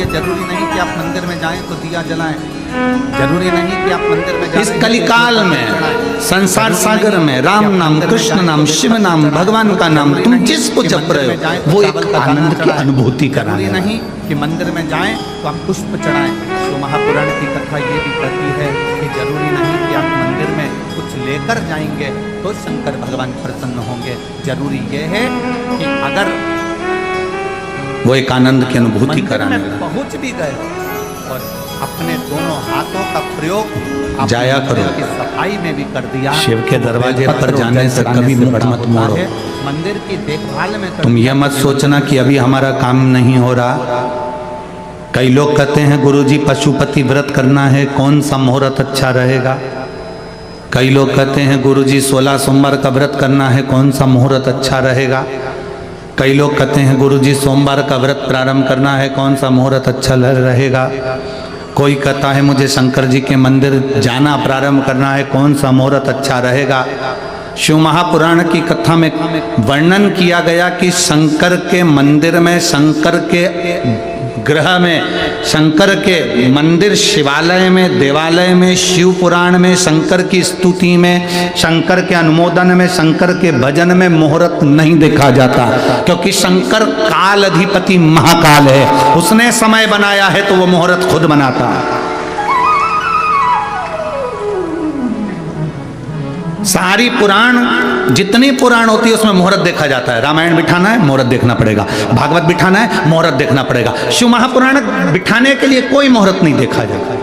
इसलिए जरूरी नहीं कि आप मंदिर में जाएं तो दिया जलाएं, जरूरी नहीं कि आप मंदिर में जाएं। इस कलिकाल में, संसार सागर में राम नाम, कृष्ण नाम, शिव नाम, भगवान का नाम तुम जिसको जप रहे हो वो एक आनंद की अनुभूति कराने। जरूरी नहीं कि मंदिर में जाएं तो आप पुष्प चढ़ाएं। तो महापुराण की कथा ये भी कहती है कि जरूरी नहीं कि आप मंदिर में कुछ लेकर जाएंगे तो शंकर भगवान प्रसन्न होंगे। जरूरी ये है कि अगर वो एक आनंद की अनुभूति कराने पहुंच भी गए और अपने दोनों हाथों का प्रयोग जाया करो, की सफाई में भी कर दिया। शिव के दरवाजे पर जाने से कभी मुख मत मोड़ो। मंदिर की देखभाल में तुम ये मत सोचना कि अभी हमारा काम नहीं हो रहा। कई लोग कहते हैं गुरुजी पशुपति व्रत करना है, कौन सा मुहूर्त अच्छा रहेगा। कई लोग कहते हैं गुरुजी 16 सोमवार का व्रत करना है, कौन सा मुहूर्त अच्छा रहेगा। कई लोग कहते हैं गुरुजी सोमवार का व्रत प्रारंभ करना है, कौन सा मुहूर्त अच्छा रहेगा। कोई कहता है मुझे शंकर जी के मंदिर जाना प्रारंभ करना है, कौन सा मुहूर्त अच्छा रहेगा। शिव महापुराण की कथा में वर्णन किया गया कि शंकर के मंदिर में, शंकर के ग्रह में, शंकर के मंदिर शिवालय में, देवालय में, शिव पुराण में, शंकर की स्तुति में, शंकर के अनुमोदन में, शंकर के भजन में मुहूर्त नहीं देखा जाता, क्योंकि शंकर काल अधिपति महाकाल है। उसने समय बनाया है तो वो मुहूर्त खुद बनाता है। सारी पुराण, जितनी पुराण होती है उसमें मुहूर्त देखा जाता है। रामायण बिठाना है मुहूर्त देखना पड़ेगा, भागवत बिठाना है मुहूर्त देखना पड़ेगा। शिव महापुराण बिठाने के लिए कोई मुहूर्त नहीं देखा जाता।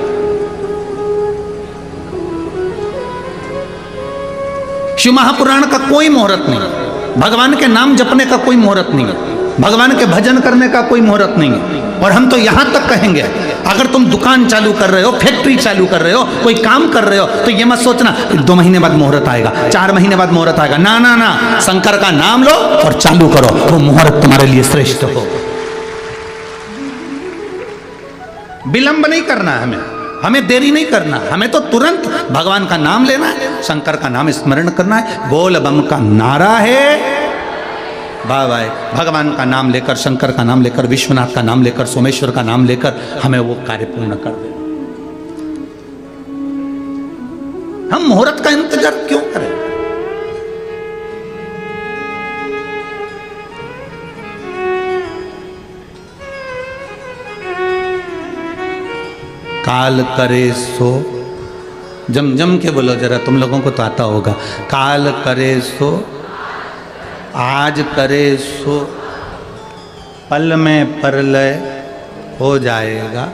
शिव महापुराण का कोई मुहूर्त नहीं, भगवान के नाम जपने का कोई मुहूर्त नहीं, भगवान के भजन करने का कोई मुहूर्त नहीं है। और हम तो यहां तक कहेंगे, अगर तुम दुकान चालू कर रहे हो, फैक्ट्री चालू कर रहे हो, कोई काम कर रहे हो, तो ये मत सोचना 2 महीने बाद मुहूर्त आएगा, 4 महीने बाद मुहूर्त आएगा। ना ना ना, शंकर का नाम लो और चालू करो, वो मुहूर्त तुम्हारे लिए श्रेष्ठ हो। विलंब नहीं करना है हमें देरी नहीं करना, हमें तो तुरंत भगवान का नाम लेना है, शंकर का नाम स्मरण करना है। बोल बम का नारा है, वाह वाह, भगवान का नाम लेकर, शंकर का नाम लेकर, विश्वनाथ का नाम लेकर, सोमेश्वर का नाम लेकर हमें वो कार्य पूर्ण कर दे। हम मुहूर्त का इंतजार क्यों करें? काल करे सो, जम के बोलो जरा, तुम लोगों को तो आता होगा। काल करे सो, आज करे सो, पल में परलय हो जाएगा,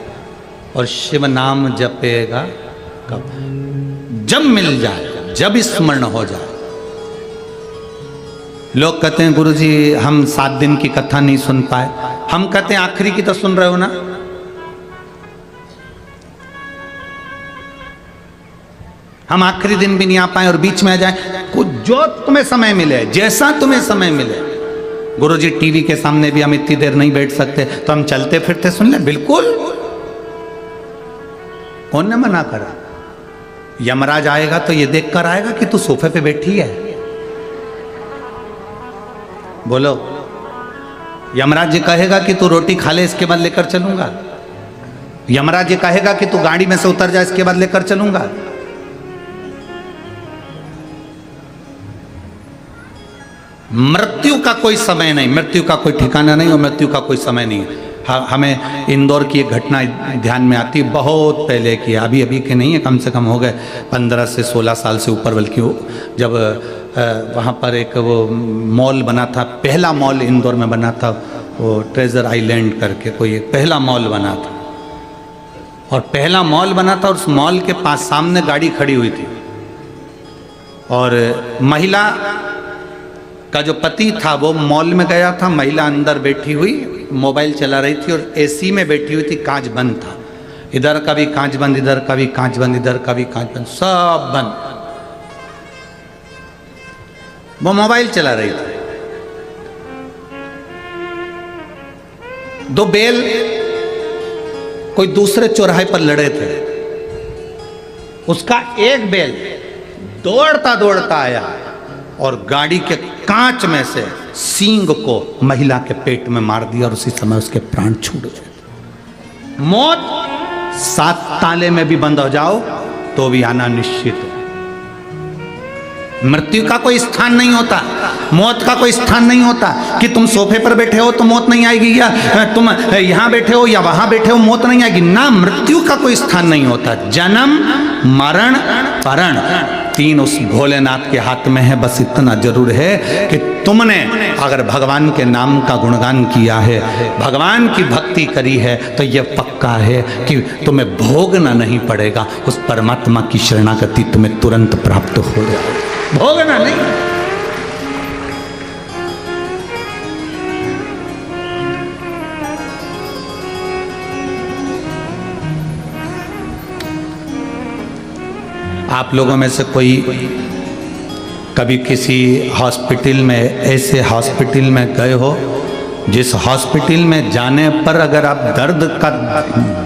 और शिव नाम जपेगा कब? जब मिल जाए, जब स्मरण हो जाए। लोग कहते हैं गुरुजी हम 7 दिन की कथा नहीं सुन पाए। हम कहते हैं आखिरी की तो सुन रहे हो ना। हम आखिरी दिन भी नहीं आ पाए और बीच में आ जाए, कुछ जो तुम्हें समय मिले, जैसा तुम्हें समय मिले। गुरुजी टीवी के सामने भी हम इतनी देर नहीं बैठ सकते, तो हम चलते फिरते सुन ले। बिल्कुल, कौन ने मना करा? यमराज आएगा तो ये देख कर आएगा कि तू सोफे पे बैठी है। बोलो, यमराज जी कहेगा कि तू रोटी खा ले इसके बाद लेकर चलूंगा? यमराज जी कहेगा कि तू गाड़ी में से उतर जा इसके बाद लेकर चलूंगा? मृत्यु का कोई समय नहीं, मृत्यु का कोई ठिकाना नहीं और मृत्यु का कोई समय नहीं है। हमें इंदौर की एक घटना ध्यान में आती है, बहुत पहले की, अभी अभी के नहीं है, कम से कम हो गए 15 से 16 साल से ऊपर। बल्कि जब वहाँ पर एक वो मॉल बना था, पहला मॉल इंदौर में बना था, वो ट्रेजर आइलैंड करके कोई एक पहला मॉल बना था। और पहला मॉल बना था और उस मॉल के पास सामने गाड़ी खड़ी हुई थी, और महिला का जो पति था वो मॉल में गया था, महिला अंदर बैठी हुई मोबाइल चला रही थी और एसी में बैठी हुई थी, कांच बंद था, इधर का भी कांच बंद, इधर का भी कांच बंद, इधर का भी कांच बंद, सब बंद। वो मोबाइल चला रही थी। 2 बैल कोई दूसरे चौराहे पर लड़े थे, उसका एक बैल दौड़ता दौड़ता आया और गाड़ी के कांच में से सींग को महिला के पेट में मार दिया और उसी समय उसके प्राण छूट गए। मौत 7 ताले में भी बंद हो जाओ तो भी आना निश्चित है। मृत्यु का कोई स्थान नहीं होता, मौत का कोई स्थान नहीं होता कि तुम सोफे पर बैठे हो तो मौत नहीं आएगी, या तुम यहां बैठे हो या वहां बैठे हो मौत नहीं आएगी ना। मृत्यु का कोई स्थान नहीं होता। जन्म मरण परण 3 उस भोलेनाथ के हाथ में है। बस इतना जरूर है कि तुमने अगर भगवान के नाम का गुणगान किया है, भगवान की भक्ति करी है, तो यह पक्का है कि तुम्हें भोगना नहीं पड़ेगा। उस परमात्मा की शरणागति तुम्हें तुरंत प्राप्त हो जाएगी, भोगना नहीं। आप लोगों में से कोई कभी किसी हॉस्पिटल में, ऐसे हॉस्पिटल में गए हो जिस हॉस्पिटल में जाने पर अगर आप दर्द का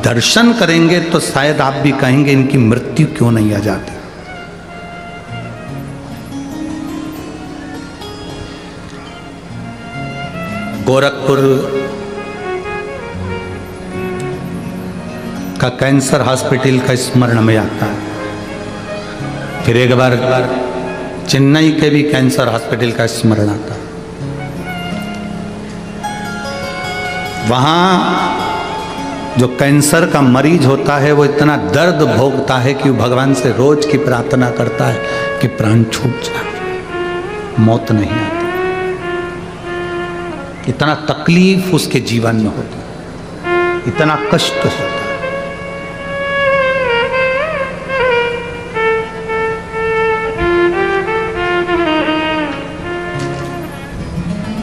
दर्शन करेंगे तो शायद आप भी कहेंगे इनकी मृत्यु क्यों नहीं आ जाती। गोरखपुर का कैंसर हॉस्पिटल का स्मरण में आता है। फिर एक बार चेन्नई के भी कैंसर हॉस्पिटल का स्मरण आता है। वहां जो कैंसर का मरीज होता है वो इतना दर्द भोगता है कि वो भगवान से रोज की प्रार्थना करता है कि प्राण छूट जाए, मौत नहीं आती। इतना तकलीफ उसके जीवन में होता है, इतना कष्ट होता है।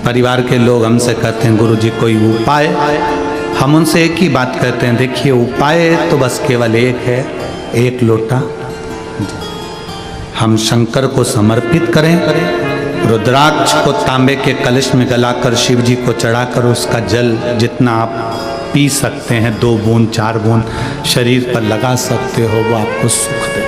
परिवार के लोग हमसे कहते हैं गुरुजी कोई उपाय। हम उनसे एक ही बात कहते हैं, देखिए उपाय तो बस केवल एक है, 1 लोटा हम शंकर को समर्पित करें, रुद्राक्ष को तांबे के कलश में गलाकर शिव जी को चढ़ाकर उसका जल जितना आप पी सकते हैं, 2 बूंद 4 बूंद शरीर पर लगा सकते हो, वो आपको सुख दे।